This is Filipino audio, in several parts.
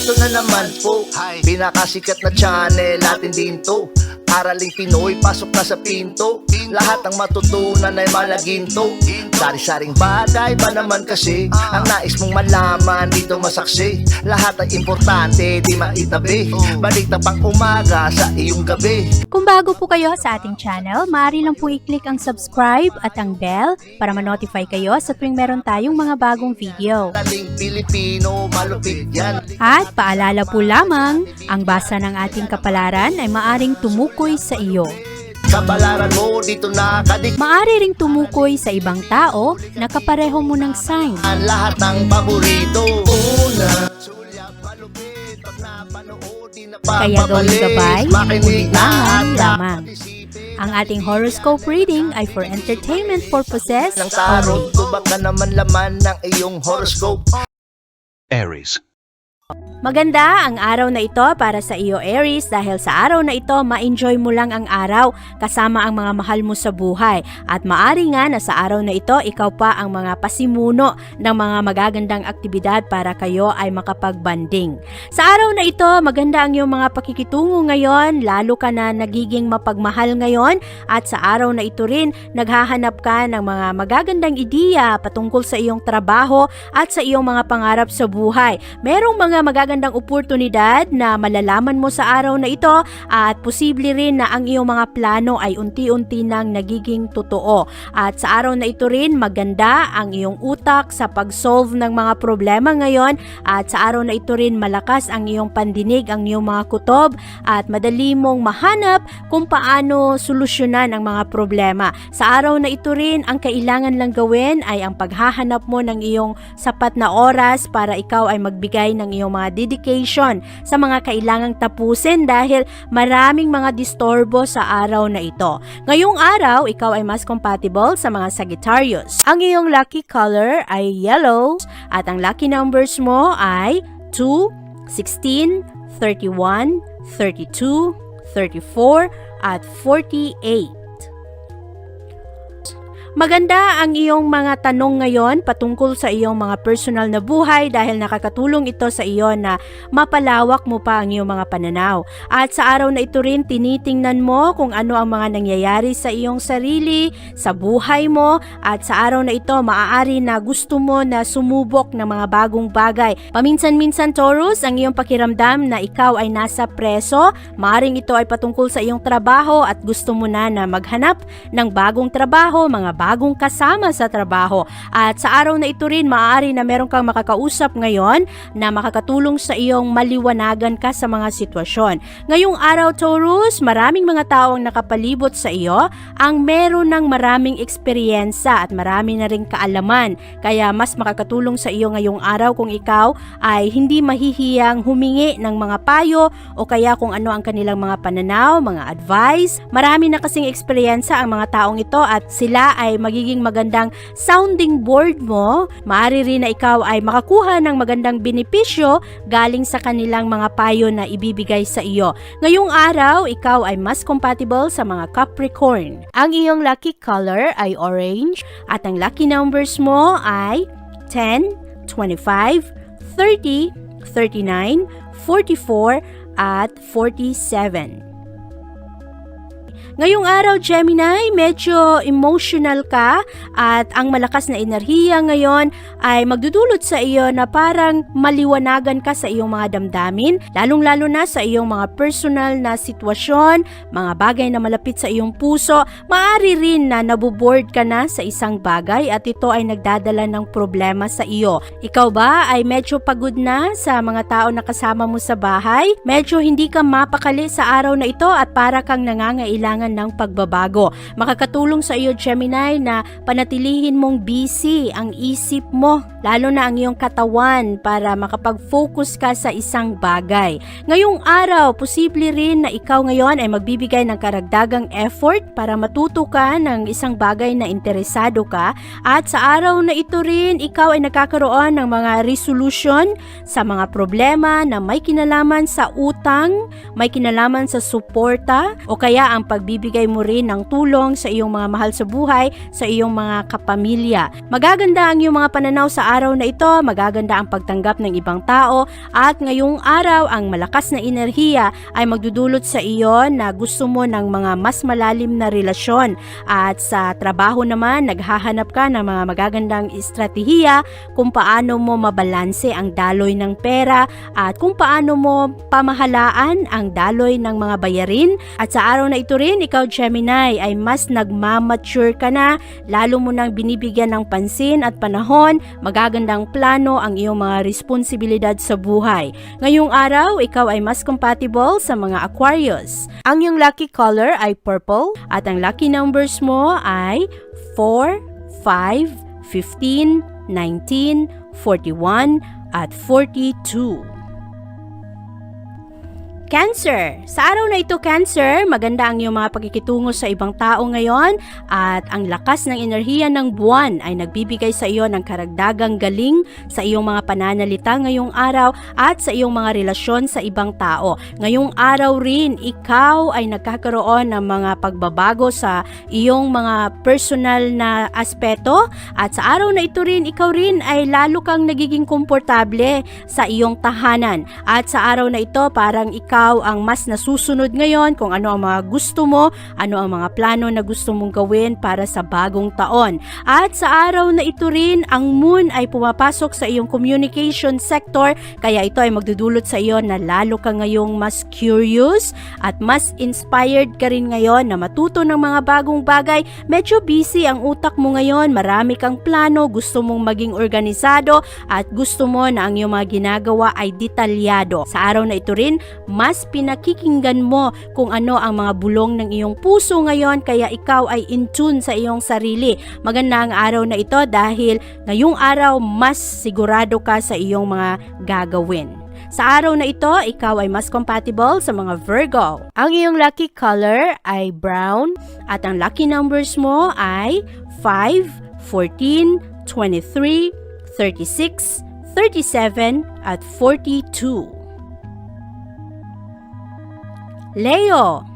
Eto na naman po, pinakasikat na channel natin din to. Araling Pinoy, pasok na sa pinto. Lahat ng matutunan ay malaginto. Sari-saring bagay ba naman kasi ang nais mong malaman dito masaksi. Lahat ay importante, di maitabi. Balik na pang umaga sa iyong gabi. Kung bago po kayo sa ating channel, maaari lang po i-click ang subscribe at ang bell para ma-notify kayo sa tuwing meron tayong mga bagong video. Taling Pilipino, malupit yan. At paalala po lamang, ang basa ng ating kapalaran ay maaring tumukoy sa iyo. Kapalaran mo dito nakadik. Maaari ring tumukoy sa ibang tao na kapareho mo ng sign. Ang lahat ng paborito. Una, sulyap, malupit. Pag napanood, di na Kaya gawing gabay, makinig na ulilangan at lamang. Ang ating horoscope reading ay for entertainment purposes ng tarot. only. Tubak ka naman laman ng iyong horoscope. Aries. Maganda ang araw na ito para sa iyo, Aries, dahil sa araw na ito ma-enjoy mo lang ang araw kasama ang mga mahal mo sa buhay. At maari nga na sa araw na ito ikaw pa ang mga pasimuno ng mga magagandang aktibidad para kayo ay makapagbanding. Sa araw na ito maganda ang iyong mga pakikitungo ngayon, lalo ka na nagiging mapagmahal ngayon, at sa araw na ito rin naghahanap ka ng mga magagandang ideya patungkol sa iyong trabaho at sa iyong mga pangarap sa buhay. Merong mga magagandang oportunidad na malalaman mo sa araw na ito at posible rin na ang iyong mga plano ay unti-unti nang nagiging totoo. At sa araw na ito rin maganda ang iyong utak sa pag-solve ng mga problema ngayon, at sa araw na ito rin malakas ang iyong pandinig, ang iyong mga kutob, at madali mong mahanap kung paano solusyonan ang mga problema. Sa araw na ito rin ang kailangan lang gawin ay ang paghahanap mo ng iyong sapat na oras para ikaw ay magbigay ng iyong mga dedication sa mga kailangang tapusin dahil maraming mga disturbo sa araw na ito. Ngayong araw, ikaw ay mas compatible sa mga Sagittarius. Ang iyong lucky color ay yellow at ang lucky numbers mo ay 2, 16, 31, 32, 34 at 48. Maganda ang iyong mga tanong ngayon patungkol sa iyong mga personal na buhay dahil nakakatulong ito sa iyo na mapalawak mo pa ang iyong mga pananaw. At sa araw na ito rin tinitingnan mo kung ano ang mga nangyayari sa iyong sarili, sa buhay mo, at sa araw na ito maaari na gusto mo na sumubok ng mga bagong bagay. Paminsan-minsan, Taurus, ang iyong pakiramdam na ikaw ay nasa preso, maaring ito ay patungkol sa iyong trabaho at gusto mo na maghanap ng bagong trabaho, mga bagong kasama sa trabaho. At sa araw na ito rin, maaari na meron kang makakausap ngayon na makakatulong sa iyong maliwanagan ka sa mga sitwasyon. Ngayong araw, Taurus, maraming mga tao ang nakapalibot sa iyo ang meron ng maraming eksperyensya at marami na ring kaalaman. Kaya mas makakatulong sa iyo ngayong araw kung ikaw ay hindi mahihiyang humingi ng mga payo o kaya kung ano ang kanilang mga pananaw, mga advice. Marami na kasing eksperyensya ang mga taong ito at sila ay magiging magandang sounding board mo. Maaari rin na ikaw ay makakuha ng magandang benepisyo galing sa kanilang mga payo na ibibigay sa iyo. Ngayong araw, ikaw ay mas compatible sa mga Capricorn. Ang iyong lucky color ay orange at ang lucky numbers mo ay 10, 25, 30, 39, 44 at 47. Ngayong araw, Gemini, medyo emotional ka at ang malakas na enerhiya ngayon ay magdudulot sa iyo na parang maliwanagan ka sa iyong mga damdamin, lalong-lalo na sa iyong mga personal na sitwasyon, mga bagay na malapit sa iyong puso. Maaari rin na nabuboard ka na sa isang bagay at ito ay nagdadala ng problema sa iyo. Ikaw ba ay medyo pagod na sa mga tao na kasama mo sa bahay? Medyo hindi ka mapakali sa araw na ito at para kang nangangailangan ng pagbabago. Makakatulong sa iyo, Gemini, na panatilihin mong busy ang isip mo, lalo na ang iyong katawan para makapag-focus ka sa isang bagay. Ngayong araw, posible rin na ikaw ngayon ay magbibigay ng karagdagang effort para matuto ka ng isang bagay na interesado ka, at sa araw na ito rin, ikaw ay nakakaroon ng mga resolution sa mga problema na may kinalaman sa utang, may kinalaman sa suporta, o kaya ang pagbibigay nagbibigay mo rin ng tulong sa iyong mga mahal sa buhay, sa iyong mga kapamilya. Magaganda ang iyong mga pananaw sa araw na ito, magaganda ang pagtanggap ng ibang tao, at ngayong araw ang malakas na enerhiya ay magdudulot sa iyo na gusto mo ng mga mas malalim na relasyon. At sa trabaho naman, naghahanap ka ng mga magagandang estratehiya kung paano mo mabalanse ang daloy ng pera at kung paano mo pamahalaan ang daloy ng mga bayarin. At sa araw na ito rin, ikaw Gemini ay mas nagmamature ka na, lalo mo nang binibigyan ng pansin at panahon, magagandang plano ang iyong mga responsibilidad sa buhay. Ngayong araw, ikaw ay mas compatible sa mga Aquarius. Ang iyong lucky color ay purple at ang lucky numbers mo ay 4, 5, 15, 19, 41 at 42. Cancer. Sa araw na ito, Cancer, maganda ang iyong mga pagkikitungo sa ibang tao ngayon at ang lakas ng enerhiya ng buwan ay nagbibigay sa iyo ng karagdagang galing sa iyong mga pananalita ngayong araw at sa iyong mga relasyon sa ibang tao. Ngayong araw rin, ikaw ay nagkakaroon ng mga pagbabago sa iyong mga personal na aspeto at sa araw na ito rin, ikaw rin ay lalo kang nagiging komportable sa iyong tahanan at sa araw na ito parang ikaw ang mas nasusunod ngayon kung ano ang mga gusto mo, ano ang mga plano na gusto mong gawin para sa bagong taon. At sa araw na ito rin, ang moon ay pumapasok sa iyong communication sector, kaya ito ay magdudulot sa iyo na lalo ka ngayong mas curious at mas inspired ka rin ngayon na matuto ng mga bagong bagay. Medyo busy ang utak mo ngayon, marami kang plano, gusto mong maging organisado at gusto mo na ang iyong mga ginagawa ay detalyado. Sa araw na ito rin, mas pinakikinggan mo kung ano ang mga bulong ng iyong puso ngayon, kaya ikaw ay in tune sa iyong sarili. Maganda ang araw na ito dahil ngayong araw mas sigurado ka sa iyong mga gagawin. Sa araw na ito, ikaw ay mas compatible sa mga Virgo. Ang iyong lucky color ay brown at ang lucky numbers mo ay 5, 14, 23, 36, 37 at 42. Leo.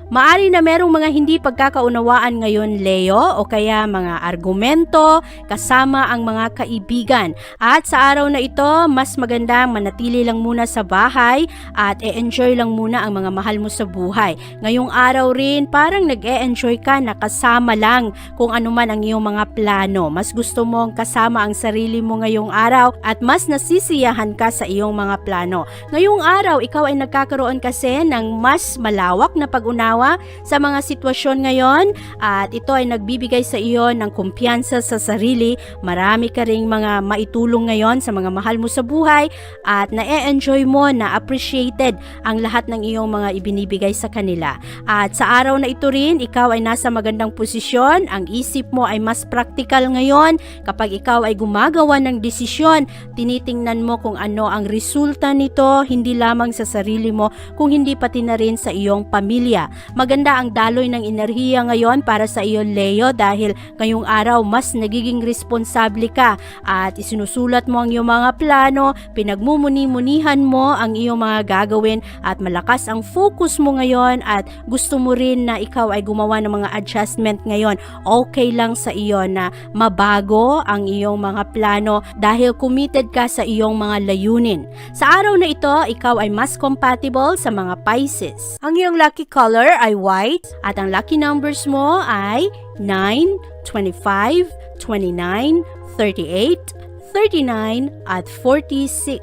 Maari na merong mga hindi pagkakaunawaan ngayon, Leo, o kaya mga argumento kasama ang mga kaibigan. At sa araw na ito, mas magandang manatili lang muna sa bahay at e-enjoy lang muna ang mga mahal mo sa buhay. Ngayong araw rin, parang nag-e-enjoy ka na kasama lang kung ano man ang iyong mga plano. Mas gusto mong kasama ang sarili mo ngayong araw at mas nasisiyahan ka sa iyong mga plano. Ngayong araw, ikaw ay nagkakaroon kasi ng mas malawak na pag-unawa sa mga sitwasyon ngayon at ito ay nagbibigay sa iyo ng kumpiyansa sa sarili. Marami ka ring mga maitulong ngayon sa mga mahal mo sa buhay at na-enjoy mo, na appreciated ang lahat ng iyong mga ibinibigay sa kanila. At sa araw na ito rin, ikaw ay nasa magandang posisyon. Ang isip mo ay mas practical ngayon. Kapag ikaw ay gumagawa ng desisyon, tinitingnan mo kung ano ang resulta nito, hindi lamang sa sarili mo, kung hindi pati na rin sa iyong pamilya. Maganda ang daloy ng enerhiya ngayon para sa iyo, Leo, dahil ngayong araw mas nagiging responsable ka at isinusulat mo ang iyong mga plano, pinagmumuni-munihan mo ang iyong mga gagawin at malakas ang focus mo ngayon at gusto mo rin na ikaw ay gumawa ng mga adjustment ngayon. Okay lang sa iyo na mabago ang iyong mga plano dahil committed ka sa iyong mga layunin. Sa araw na ito, ikaw ay mas compatible sa mga Pisces. Ang iyong lucky color ay white at ang lucky numbers mo ay 9, 25, 29, 38, 39 at 46.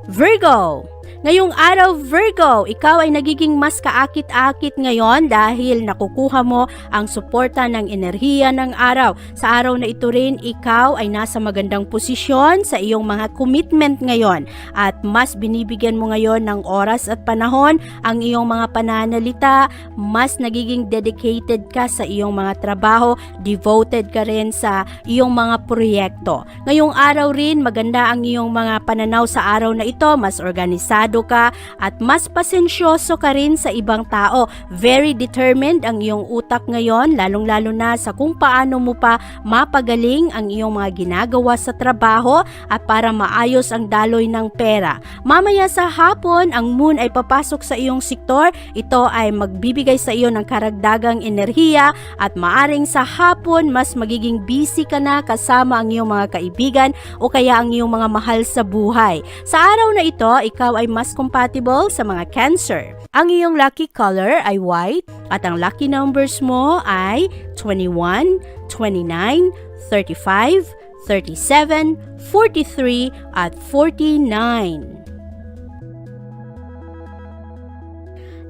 Virgo. Ngayong araw, Virgo, ikaw ay nagiging mas kaakit-akit ngayon dahil nakukuha mo ang suporta ng enerhiya ng araw. Sa araw na ito rin, ikaw ay nasa magandang posisyon sa iyong mga commitment ngayon at mas binibigyan mo ngayon ng oras at panahon ang iyong mga pananalita, mas nagiging dedicated ka sa iyong mga trabaho, devoted ka rin sa iyong mga proyekto. Ngayong araw rin, maganda ang iyong mga pananaw sa araw na ito, mas organisado interesado ka at mas pasensyoso ka rin sa ibang tao. Very determined ang iyong utak ngayon, lalong-lalo na sa kung paano mo pa mapagaling ang iyong mga ginagawa sa trabaho at para maayos ang daloy ng pera. Mamaya sa hapon, ang moon ay papasok sa iyong sektor. Ito ay magbibigay sa iyo ng karagdagang enerhiya at maaring sa hapon mas magiging busy ka na kasama ang iyong mga kaibigan o kaya ang iyong mga mahal sa buhay. Sa araw na ito, ikaw ay mas compatible sa mga Cancer. Ang iyong lucky color ay white at ang lucky numbers mo ay 21, 29, 35, 37, 43 at 49.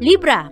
Libra.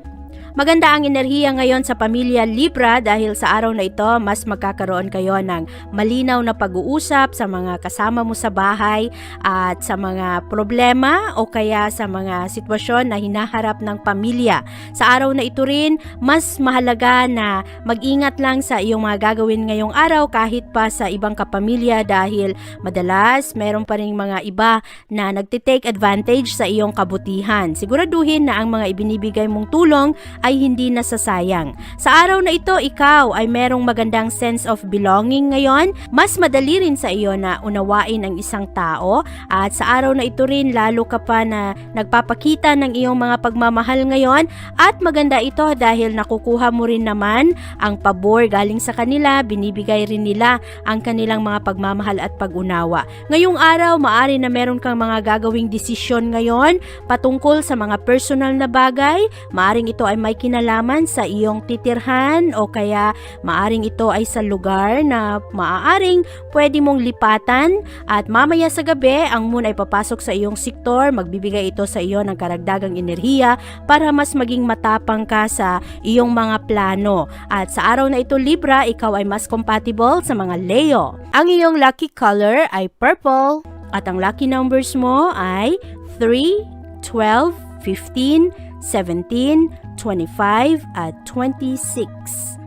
Maganda ang enerhiya ngayon sa pamilya Libra dahil sa araw na ito mas magkakaroon kayo ng malinaw na pag-uusap sa mga kasama mo sa bahay at sa mga problema o kaya sa mga sitwasyon na hinaharap ng pamilya. Sa araw na ito rin, mas mahalaga na mag-ingat lang sa iyong mga gagawin ngayong araw kahit pa sa ibang kapamilya dahil madalas meron pa ring mga iba na nagtitake advantage sa iyong kabutihan. Siguraduhin na ang mga ibinibigay mong tulong ay hindi nasasayang. Sa araw na ito, ikaw ay merong magandang sense of belonging ngayon. Mas madali rin sa iyo na unawain ang isang tao at sa araw na ito rin lalo ka pa na nagpapakita ng iyong mga pagmamahal ngayon at maganda ito dahil nakukuha mo rin naman ang pabor galing sa kanila, binibigay rin nila ang kanilang mga pagmamahal at pag-unawa. Ngayong araw, maari na meron kang mga gagawing desisyon ngayon patungkol sa mga personal na bagay. Maaring ito ay may kinalaman sa iyong titirhan o kaya maaring ito ay sa lugar na maaaring pwede mong lipatan at mamaya sa gabi ang moon ay papasok sa iyong sektor, magbibigay ito sa iyo ng karagdagang enerhiya para mas maging matapang ka sa iyong mga plano. At sa araw na ito Libra, ikaw ay mas compatible sa mga Leo. Ang iyong lucky color ay purple at ang lucky numbers mo ay 3, 12, 15, 17, 25 at 26.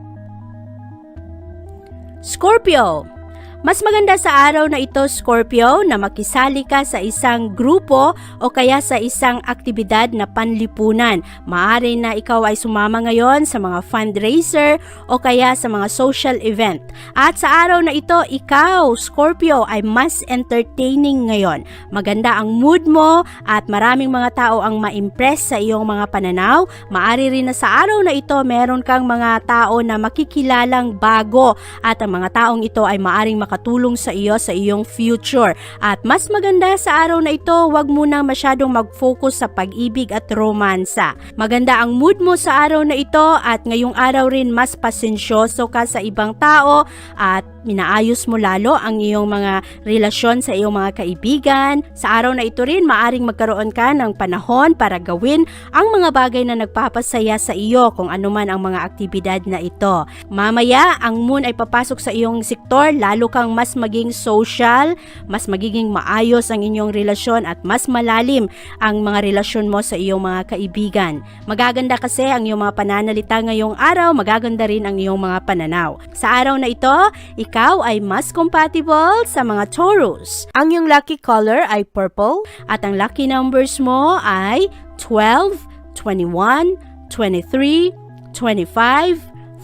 Scorpio. Mas maganda sa araw na ito, Scorpio, na makisali ka sa isang grupo o kaya sa isang aktibidad na panlipunan. Maaari na ikaw ay sumama ngayon sa mga fundraiser o kaya sa mga social event. At sa araw na ito, ikaw, Scorpio, ay mas entertaining ngayon. Maganda ang mood mo at maraming mga tao ang ma-impress sa iyong mga pananaw. Maaari rin na sa araw na ito, meron kang mga tao na makikilalang bago at ang mga taong ito ay maaring makatulong sa iyo sa iyong future. At mas maganda sa araw na ito, huwag munang masyadong mag-focus sa pag-ibig at romansa. Maganda ang mood mo sa araw na ito at ngayong araw rin mas pasensyoso ka sa ibang tao at minaayos mo lalo ang iyong mga relasyon sa iyong mga kaibigan. Sa araw na ito rin, maaring magkaroon ka ng panahon para gawin ang mga bagay na nagpapasaya sa iyo kung anuman ang mga aktibidad na ito. Mamaya, ang moon ay papasok sa iyong sektor, lalo kang mas maging social, mas magiging maayos ang inyong relasyon at mas malalim ang mga relasyon mo sa iyong mga kaibigan. Magaganda kasi ang iyong mga pananalita ngayong araw, magaganda rin ang iyong mga pananaw. Sa araw na ito, ikaw ay mas compatible sa mga Taurus. Ang iyong lucky color ay purple at ang lucky numbers mo ay 12, 21, 23, 25,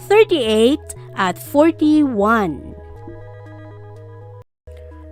38 at 41.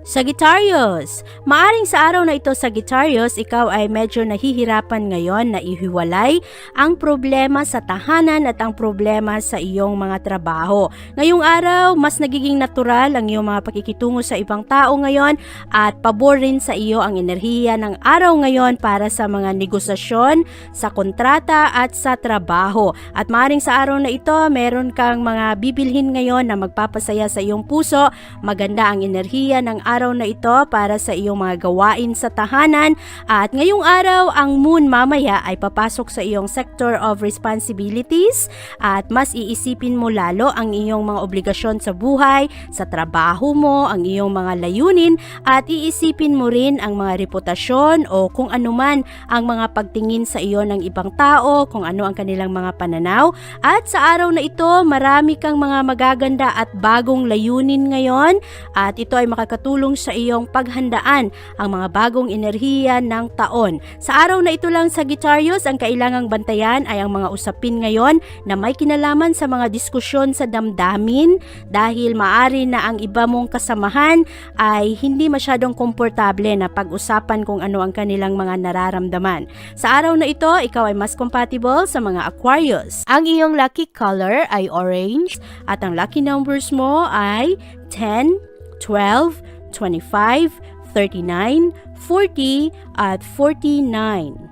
Sagittarius. Maaring sa araw na ito, Sagittarius, ikaw ay medyo nahihirapan ngayon na ihiwalay ang problema sa tahanan at ang problema sa iyong mga trabaho. Ngayong araw, mas nagiging natural ang iyong mga pakikitungo sa ibang tao ngayon at pabor rin sa iyo ang enerhiya ng araw ngayon para sa mga negosasyon, sa kontrata at sa trabaho. At maaring sa araw na ito, meron kang mga bibilhin ngayon na magpapasaya sa iyong puso. Maganda ang enerhiya ng araw na ito para sa iyong mga gawain sa tahanan at ngayong araw ang moon mamaya ay papasok sa iyong sector of responsibilities at mas iisipin mo lalo ang iyong mga obligasyon sa buhay, sa trabaho mo, ang iyong mga layunin at iisipin mo rin ang mga reputasyon o kung anuman ang mga pagtingin sa iyo ng ibang tao, kung ano ang kanilang mga pananaw at sa araw na ito marami kang mga magaganda at bagong layunin ngayon at ito ay makakatulong makakatulong sa iyong paghandaan ang mga bagong enerhiya ng taon. Sa araw na ito lang, Sagittarius, ang kailangang bantayan ay ang mga usapin ngayon na may kinalaman sa mga diskusyon sa damdamin dahil maari na ang iba mong kasamahan ay hindi masyadong komportable na pag-usapan kung ano ang kanilang mga nararamdaman. Sa araw na ito, ikaw ay mas compatible sa mga Aquarius. Ang iyong lucky color ay orange at ang lucky numbers mo ay 10, 12, 25, 39, 40 at 49.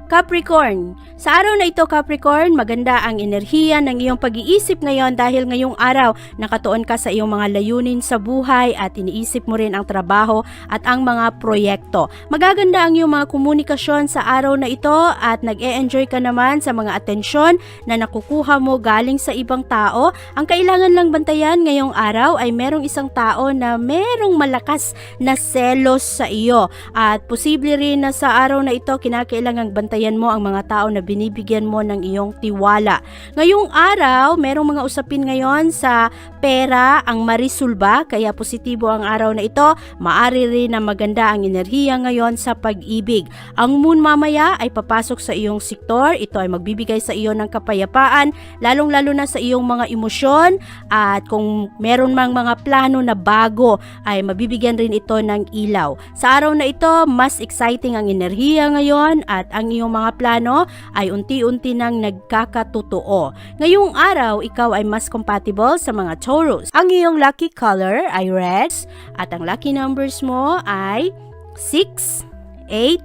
Capricorn. Sa araw na ito, Capricorn, maganda ang enerhiya ng iyong pag-iisip ngayon dahil ngayong araw nakatuon ka sa iyong mga layunin sa buhay at iniisip mo rin ang trabaho at ang mga proyekto. Magaganda ang iyong mga komunikasyon sa araw na ito at nag-e-enjoy ka naman sa mga atensyon na nakukuha mo galing sa ibang tao. Ang kailangan lang bantayan ngayong araw ay merong isang tao na merong malakas na selos sa iyo at posible rin na sa araw na ito kinakailangang bantayan mo ang mga tao na binibigyan mo ng iyong tiwala. Ngayong araw, merong mga usapin ngayon sa pera ang marisulba, kaya positibo ang araw na ito. Maari rin na maganda ang enerhiya ngayon sa pag-ibig. Ang moon mamaya ay papasok sa iyong sektor. Ito ay magbibigay sa iyo ng kapayapaan, lalong-lalo na sa iyong mga emosyon at kung meron mang mga plano na bago ay mabibigyan rin ito ng ilaw. Sa araw na ito, mas exciting ang enerhiya ngayon at ang iyong mga plano ay unti-unti nang nagkakatotoo. Ngayong araw, ikaw ay mas compatible sa mga Taurus. Ang iyong lucky color ay red at ang lucky numbers mo ay 6, 8,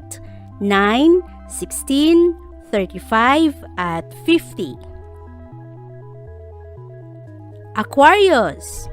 9, 16, 35 at 50. Aquarius.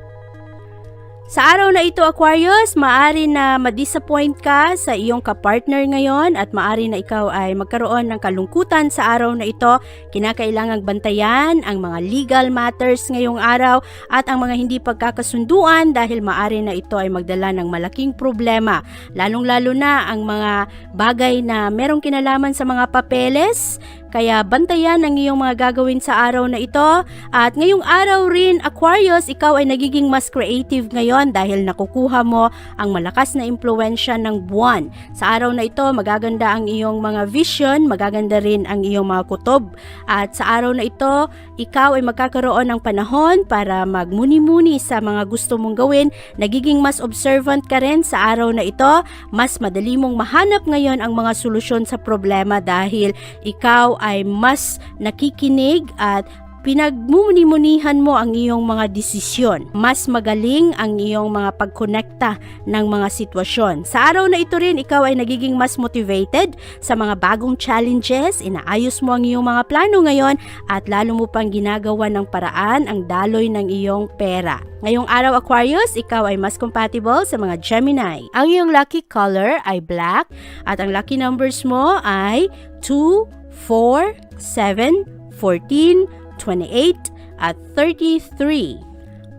Sa araw na ito, Aquarius, maari na ma-disappoint ka sa iyong kapartner ngayon at maari na ikaw ay magkaroon ng kalungkutan sa araw na ito. Kinakailangang bantayan ang mga legal matters ngayong araw at ang mga hindi pagkakasunduan dahil maari na ito ay magdala ng malaking problema. Lalong-lalo na ang mga bagay na merong kinalaman sa mga papeles. Kaya bantayan ang iyong mga gagawin sa araw na ito. At ngayong araw rin, Aquarius, ikaw ay nagiging mas creative ngayon dahil nakukuha mo ang malakas na impluensya ng buwan. Sa araw na ito, magaganda ang iyong mga vision, magaganda rin ang iyong mga kutob. At sa araw na ito, ikaw ay magkakaroon ng panahon para magmuni-muni sa mga gusto mong gawin. Nagiging mas observant ka rin sa araw na ito. Mas madali mong mahanap ngayon ang mga solusyon sa problema dahil ikaw ay mas nakikinig at pinagmumuni-munihan mo ang iyong mga desisyon. Mas magaling ang iyong mga pagkonekta ng mga sitwasyon. Sa araw na ito rin, ikaw ay nagiging mas motivated sa mga bagong challenges. Inaayos mo ang iyong mga plano ngayon at lalo mo pang ginagawa ng paraan ang daloy ng iyong pera. Ngayong araw, Aquarius, ikaw ay mas compatible sa mga Gemini. Ang iyong lucky color ay black at ang lucky numbers mo ay 2, 4, 7, 14, 28 at 33.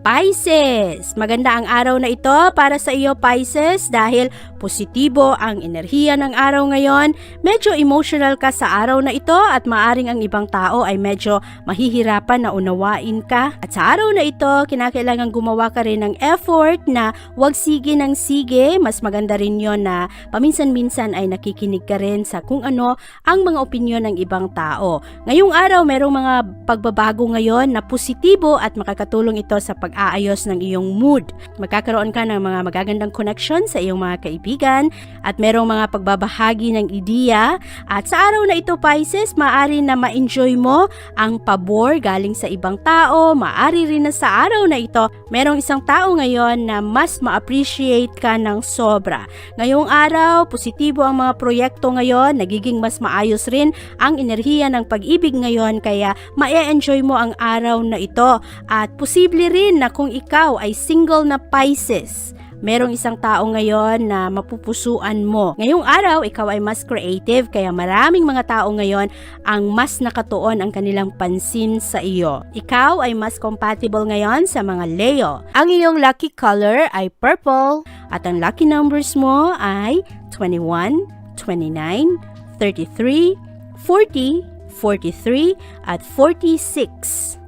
Pisces! Maganda ang araw na ito para sa iyo, Pisces, dahil positibo ang enerhiya ng araw ngayon. Medyo emotional ka sa araw na ito at maaring ang ibang tao ay medyo mahihirapan na unawain ka. At sa araw na ito, kinakailangan gumawa ka rin ng effort na huwag sige ng sige. Mas maganda rin yon na paminsan-minsan ay nakikinig ka rin sa kung ano ang mga opinyon ng ibang tao. Ngayong araw, merong mga pagbabago ngayon na positibo at makakatulong ito sa pag-aayos ng iyong mood. Magkakaroon ka ng mga magagandang connection sa iyong mga kaibigan at merong mga pagbabahagi ng ideya. At sa araw na ito, Pisces, maaari na ma-enjoy mo ang pabor galing sa ibang tao. Maaari rin na sa araw na ito, merong isang tao ngayon na mas ma-appreciate ka ng sobra. Ngayong araw, positibo ang mga proyekto ngayon. Nagiging mas maayos rin ang enerhiya ng pag-ibig ngayon kaya ma-enjoy mo ang araw na ito. At posible rin na kung ikaw ay single na Pisces, merong isang tao ngayon na mapupusuan mo. Ngayong araw, ikaw ay mas creative kaya maraming mga tao ngayon ang mas nakatuon ang kanilang pansin sa iyo. Ikaw ay mas compatible ngayon sa mga Leo. Ang iyong lucky color ay purple at ang lucky numbers mo ay 21, 29, 33, 40, 43 at 46.